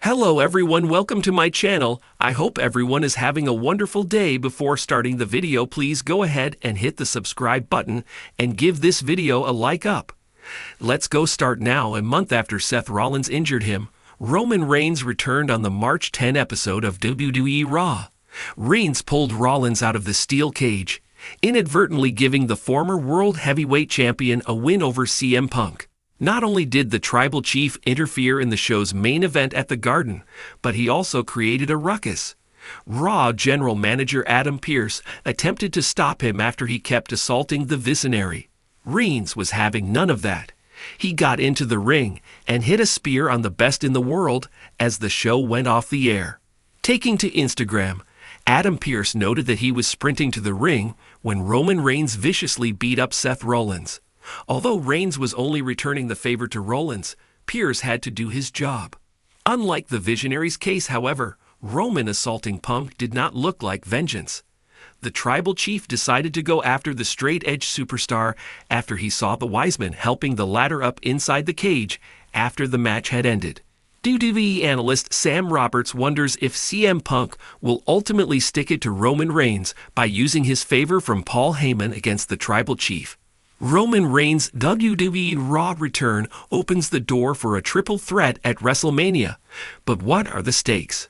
Hello everyone, welcome to my channel. I hope everyone is having a wonderful day. Before starting the video, please go ahead and hit the subscribe button and give this video a like up. Let's go start now. A month after Seth Rollins injured him, Roman Reigns returned on the March 10 episode of WWE Raw. Reigns pulled Rollins out of the steel cage, inadvertently giving the former World Heavyweight Champion a win over CM Punk. Not only did the Tribal Chief interfere in the show's main event at the Garden, but he also created a ruckus. Raw General Manager Adam Pearce attempted to stop him after he kept assaulting the visionary. Reigns was having none of that. He got into the ring and hit a spear on the Best in the World as the show went off the air. Taking to Instagram, Adam Pearce noted that he was sprinting to the ring when Roman Reigns viciously beat up Seth Rollins. Although Reigns was only returning the favor to Rollins, Pearce had to do his job. Unlike the Visionary's case, however, Roman assaulting Punk did not look like vengeance. The Tribal Chief decided to go after the straight-edge superstar after he saw the Wiseman helping the latter up inside the cage after the match had ended. WWE analyst Sam Roberts wonders if CM Punk will ultimately stick it to Roman Reigns by using his favor from Paul Heyman against the Tribal Chief. Roman Reigns' WWE Raw return opens the door for a triple threat at WrestleMania. But what are the stakes?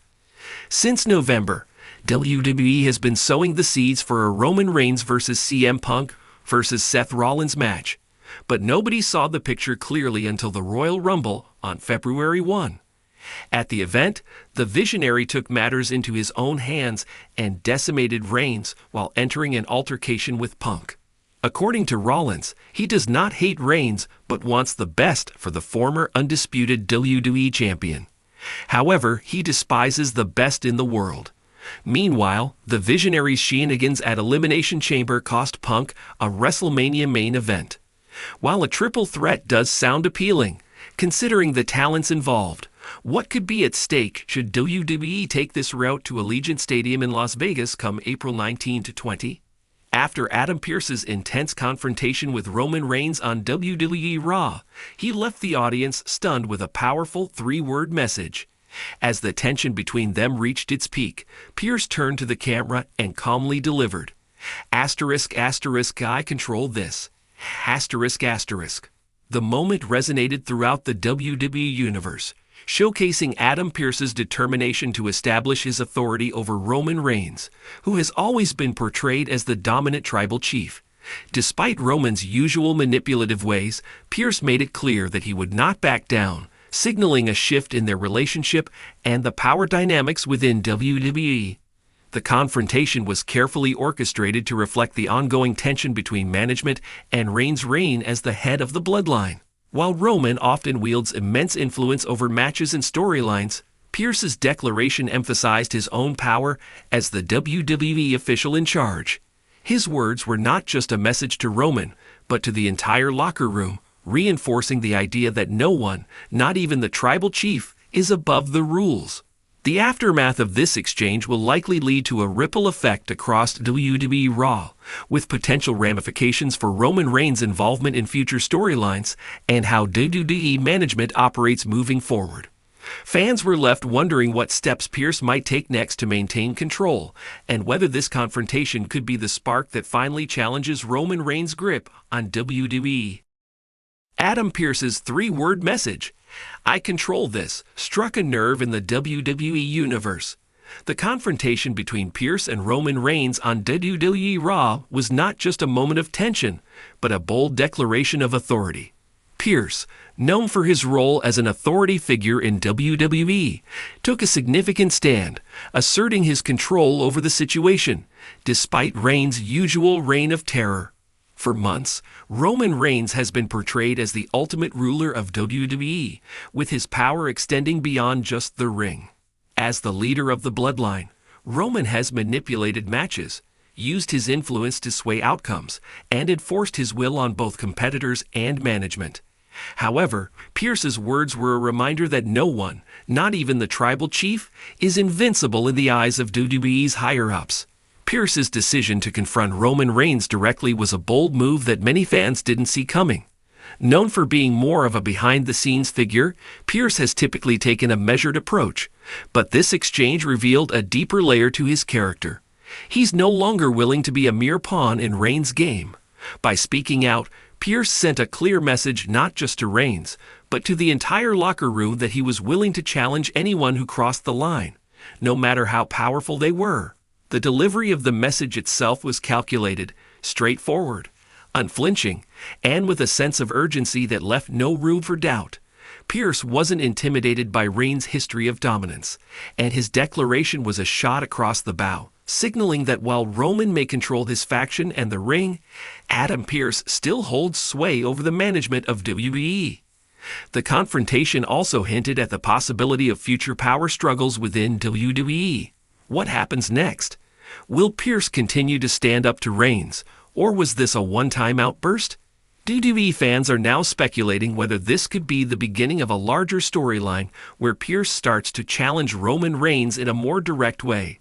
Since November, WWE has been sowing the seeds for a Roman Reigns vs. CM Punk vs. Seth Rollins match. But nobody saw the picture clearly until the Royal Rumble on February 1. At the event, the Visionary took matters into his own hands and decimated Reigns while entering an altercation with Punk. According to Rollins, he does not hate Reigns but wants the best for the former undisputed WWE champion. However, he despises the Best in the World. Meanwhile, the Visionary's shenanigans at Elimination Chamber cost Punk a WrestleMania main event. While a triple threat does sound appealing, considering the talents involved, what could be at stake should WWE take this route to Allegiant Stadium in Las Vegas come April 19 to 20? After Adam Pearce's intense confrontation with Roman Reigns on WWE Raw, he left the audience stunned with a powerful three-word message. As the tension between them reached its peak, Pearce turned to the camera and calmly delivered, "****, I control this. ****." The moment resonated throughout the WWE universe, showcasing Adam Pearce's determination to establish his authority over Roman Reigns, who has always been portrayed as the dominant Tribal Chief. Despite Roman's usual manipulative ways, Pearce made it clear that he would not back down, signaling a shift in their relationship and the power dynamics within WWE. The confrontation was carefully orchestrated to reflect the ongoing tension between management and Reigns' reign as the head of the bloodline. While Roman often wields immense influence over matches and storylines, Pearce's declaration emphasized his own power as the WWE official in charge. His words were not just a message to Roman, but to the entire locker room, reinforcing the idea that no one, not even the Tribal Chief, is above the rules. The aftermath of this exchange will likely lead to a ripple effect across WWE Raw, with potential ramifications for Roman Reigns' involvement in future storylines and how WWE management operates moving forward. Fans were left wondering what steps Pearce might take next to maintain control, and whether this confrontation could be the spark that finally challenges Roman Reigns' grip on WWE. Adam Pearce's three-word message, "I control this," struck a nerve in the WWE universe. The confrontation between Pearce and Roman Reigns on WWE Raw was not just a moment of tension, but a bold declaration of authority. Pearce, known for his role as an authority figure in WWE, took a significant stand, asserting his control over the situation, despite Reigns' usual reign of terror. For months, Roman Reigns has been portrayed as the ultimate ruler of WWE, with his power extending beyond just the ring. As the leader of the bloodline, Roman has manipulated matches, used his influence to sway outcomes, and enforced his will on both competitors and management. However, Pearce's words were a reminder that no one, not even the Tribal Chief, is invincible in the eyes of WWE's higher-ups. Pearce's decision to confront Roman Reigns directly was a bold move that many fans didn't see coming. Known for being more of a behind-the-scenes figure, Pearce has typically taken a measured approach, but this exchange revealed a deeper layer to his character. He's no longer willing to be a mere pawn in Reigns' game. By speaking out, Pearce sent a clear message not just to Reigns, but to the entire locker room that he was willing to challenge anyone who crossed the line, no matter how powerful they were. The delivery of the message itself was calculated, straightforward, unflinching, and with a sense of urgency that left no room for doubt. Pearce wasn't intimidated by Reigns' history of dominance, and his declaration was a shot across the bow, signaling that while Roman may control his faction and the ring, Adam Pearce still holds sway over the management of WWE. The confrontation also hinted at the possibility of future power struggles within WWE. What happens next? Will Pearce continue to stand up to Reigns, or was this a one-time outburst? WWE fans are now speculating whether this could be the beginning of a larger storyline where Pearce starts to challenge Roman Reigns in a more direct way.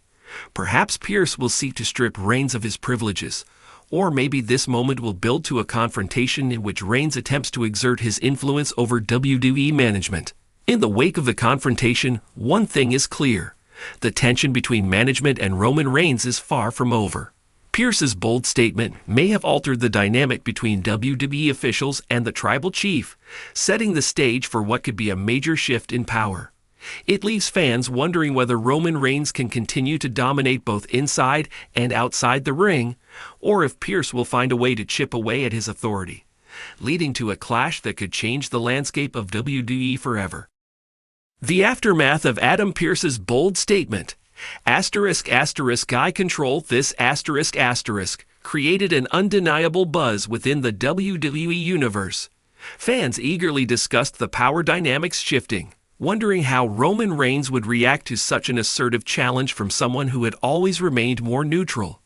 Perhaps Pearce will seek to strip Reigns of his privileges, or maybe this moment will build to a confrontation in which Reigns attempts to exert his influence over WWE management. In the wake of the confrontation, one thing is clear: the tension between management and Roman Reigns is far from over. Pearce's bold statement may have altered the dynamic between WWE officials and the tribal chief, setting the stage for what could be a major shift in power. It leaves fans wondering whether Roman Reigns can continue to dominate both inside and outside the ring, or if Pearce will find a way to chip away at his authority, leading to a clash that could change the landscape of WWE forever. The aftermath of Adam Pearce's bold statement, ***I control this ***, created an undeniable buzz within the WWE universe. Fans eagerly discussed the power dynamics shifting, wondering how Roman Reigns would react to such an assertive challenge from someone who had always remained more neutral.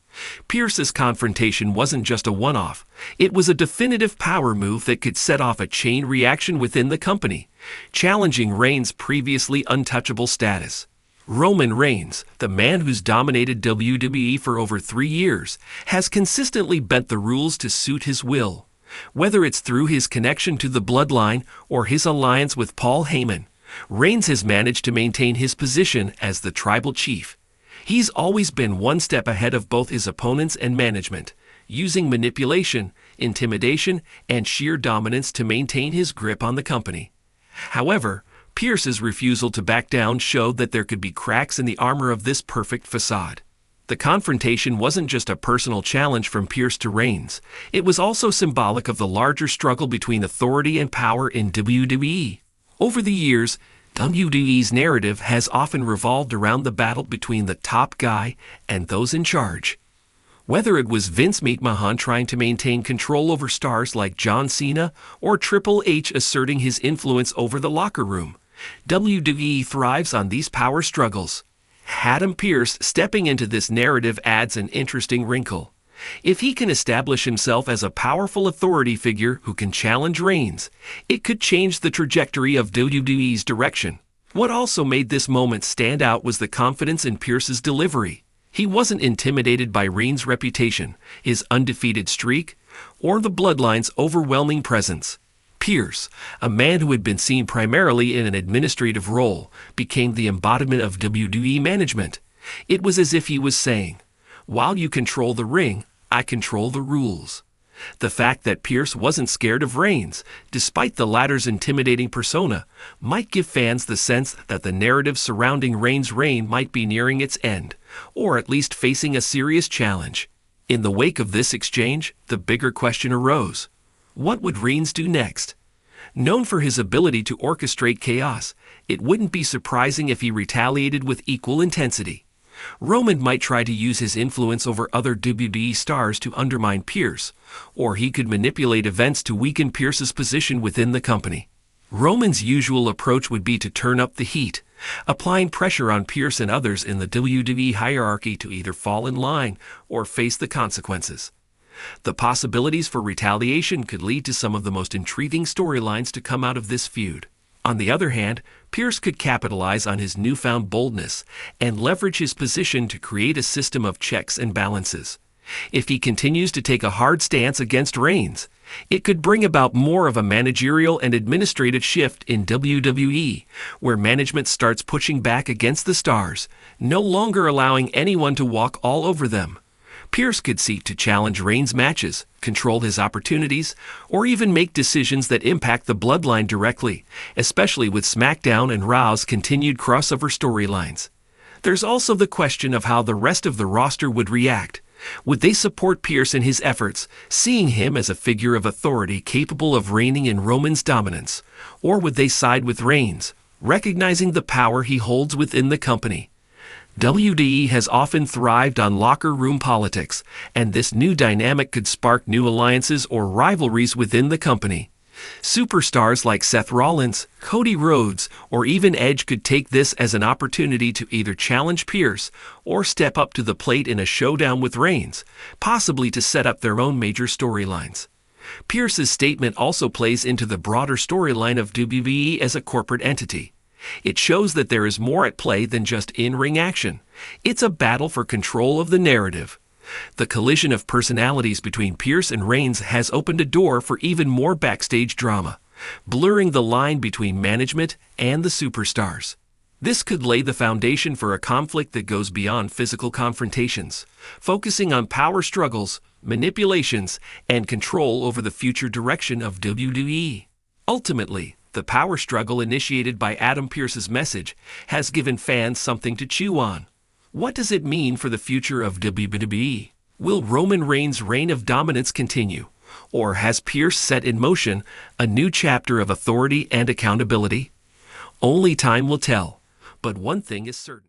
Pearce's confrontation wasn't just a one-off. It was a definitive power move that could set off a chain reaction within the company, challenging Reigns' previously untouchable status. Roman Reigns, the man who's dominated WWE for over 3 years, has consistently bent the rules to suit his will. Whether it's through his connection to the bloodline or his alliance with Paul Heyman, Reigns has managed to maintain his position as the tribal chief. He's always been one step ahead of both his opponents and management, using manipulation, intimidation, and sheer dominance to maintain his grip on the company. However, Pearce's refusal to back down showed that there could be cracks in the armor of this perfect facade. The confrontation wasn't just a personal challenge from Pearce to Reigns. It was also symbolic of the larger struggle between authority and power in WWE. Over the years, WWE's narrative has often revolved around the battle between the top guy and those in charge. Whether it was Vince McMahon trying to maintain control over stars like John Cena or Triple H asserting his influence over the locker room, WWE thrives on these power struggles. Adam Pearce stepping into this narrative adds an interesting wrinkle. If he can establish himself as a powerful authority figure who can challenge Reigns, it could change the trajectory of WWE's direction. What also made this moment stand out was the confidence in Pearce's delivery. He wasn't intimidated by Reigns' reputation, his undefeated streak, or the Bloodline's overwhelming presence. Pearce, a man who had been seen primarily in an administrative role, became the embodiment of WWE management. It was as if he was saying, "While you control the ring, I control the rules." The fact that Pearce wasn't scared of Reigns, despite the latter's intimidating persona, might give fans the sense that the narrative surrounding Reigns' reign might be nearing its end, or at least facing a serious challenge. In the wake of this exchange, the bigger question arose: what would Reigns do next? Known for his ability to orchestrate chaos, it wouldn't be surprising if he retaliated with equal intensity. Roman might try to use his influence over other WWE stars to undermine Pearce, or he could manipulate events to weaken Pearce's position within the company. Roman's usual approach would be to turn up the heat, applying pressure on Pearce and others in the WWE hierarchy to either fall in line or face the consequences. The possibilities for retaliation could lead to some of the most intriguing storylines to come out of this feud. On the other hand, Pearce could capitalize on his newfound boldness and leverage his position to create a system of checks and balances. If he continues to take a hard stance against Reigns, It could bring about more of a managerial and administrative shift in WWE, where management starts pushing back against the stars, no longer allowing anyone to walk all over them. Pearce could seek to challenge Reigns' matches, control his opportunities, or even make decisions that impact the bloodline directly, especially with SmackDown and Raw's continued crossover storylines. There's also the question of how the rest of the roster would react. Would they support Pearce in his efforts, seeing him as a figure of authority capable of reigning in Roman's dominance? Or would they side with Reigns, recognizing the power he holds within the company? WWE has often thrived on locker room politics, and this new dynamic could spark new alliances or rivalries within the company. Superstars like Seth Rollins, Cody Rhodes, or even Edge could take this as an opportunity to either challenge Pearce or step up to the plate in a showdown with Reigns, possibly to set up their own major storylines. Pearce's statement also plays into the broader storyline of WWE as a corporate entity. It shows that there is more at play than just in-ring action. It's a battle for control of the narrative. The collision of personalities between Pearce and Reigns has opened a door for even more backstage drama, blurring the line between management and the superstars. This could lay the foundation for a conflict that goes beyond physical confrontations, focusing on power struggles, manipulations, and control over the future direction of WWE. Ultimately, the power struggle initiated by Adam Pearce's message has given fans something to chew on. What does it mean for the future of WWE? Will Roman Reigns' reign of dominance continue? Or has Pearce set in motion a new chapter of authority and accountability? Only time will tell. But one thing is certain.